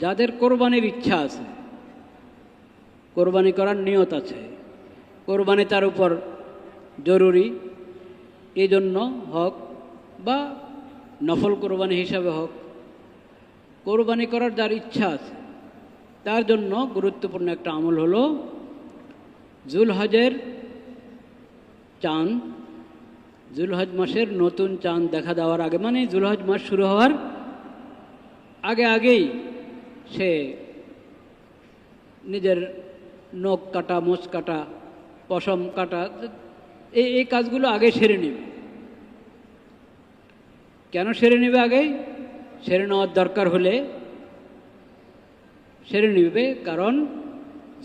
যাদের কোরবানির ইচ্ছা আছে, কোরবানি করার নিয়ত আছে, কোরবানি তার উপর জরুরি, এই জন্য হোক বা নফল কোরবানি হিসাবে হোক, কোরবানি করার যার ইচ্ছা আছে তার জন্য গুরুত্বপূর্ণ একটা আমল হলো জুলহজের চাঁদ, জুলহজ মাসের নতুন চাঁদ দেখা দেওয়ার আগে, মানে জুলহজ মাস শুরু হওয়ার আগেই সে নিজের নখ কাটা, মোচ কাটা, পশম কাটা, এই কাজগুলো আগে সেরে নেবে। কেন সেরে নেবে? আগে সেরে নেওয়ার দরকার হলে সেরে নেবে, কারণ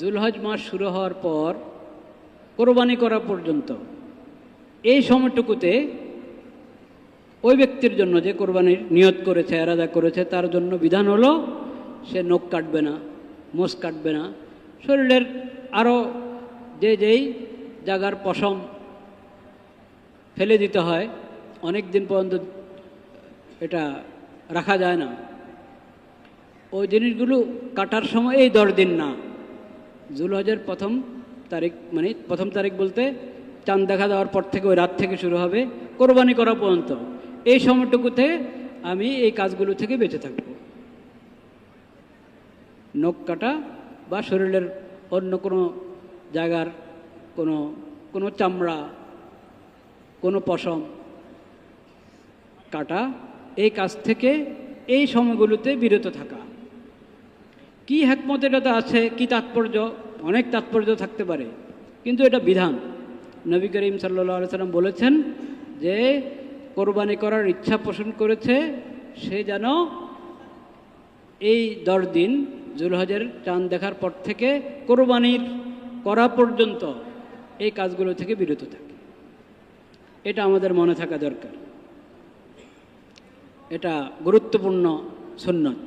জুলহজ মাস শুরু হওয়ার পর কোরবানি করা পর্যন্ত এই সময়টুকুতে ওই ব্যক্তির জন্য যে কোরবানির নিয়ত করেছে, এরাদা করেছে, তার জন্য বিধান হলো সে নখ কাটবে না, মোচ কাটবে না, শরীরের আরও যেই জায়গার পশম ফেলে দিতে হয়, অনেক দিন পর্যন্ত এটা রাখা যায় না, ওই জিনিসগুলো কাটার সময় এই 10 দিন না, জুলহজের প্রথম তারিখ, মানে প্রথম তারিখ বলতে চাঁদ দেখা দেওয়ার পর থেকে ওই রাত থেকে শুরু হবে কোরবানি করা পর্যন্ত, এই সময়টুকুতে আমি এই কাজগুলো থেকে বেঁচে থাকব। নখ কাটা বা শরীরের অন্য কোনো জায়গার কোনো চামড়া, কোনো পশম কাটা, এই কাজ থেকে এই সময়গুলোতে বিরত থাকা। কি হিকমত এটাতে আছে, কি তাৎপর্য? অনেক তাৎপর্য থাকতে পারে, কিন্তু এটা বিধান। নবী করিম সাল্লাল্লাহু আলাইহি সাল্লাম বলেছেন যে কোরবানি করার ইচ্ছা পোষণ করেছে সে যেন এই 10 দিন জুলহজের চাঁদ দেখার পর থেকে কোরবানির করা পর্যন্ত এই কাজগুলো থেকে বিরত থাকে। এটা আমাদের মনে থাকা দরকার, এটা গুরুত্বপূর্ণ সুন্নত।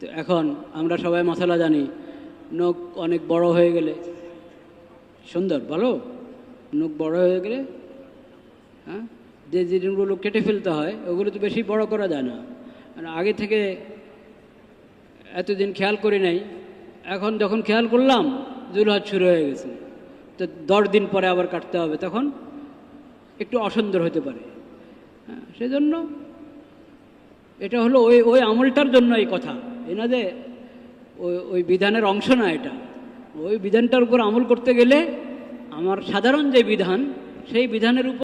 তো এখন আমরা সবাই মশলা জানি, নখ অনেক বড় হয়ে গেলে সুন্দর, ভালো, নখ বড় হয়ে গেলে হ্যাঁ যে জিনিসগুলো কেটে ফেলতে হয় ওগুলো তো বেশি বড় করা যায় না। আগে থেকে এতদিন খেয়াল করি নাই, এখন যখন খেয়াল করলাম জুলহজ শুরু হয়ে গেছে, তো 10 দিন পরে আবার কাটতে হবে, তখন একটু অসুন্দর হতে পারে। হ্যাঁ, সেজন্য এটা হলো ওই আমলটার জন্য এই কথা, না যে ওই বিধানের অংশ না, এটা ওই বিধানটার উপর আমল করতে গেলে আমার সাধারণ যে বিধান সেই বিধানের উপর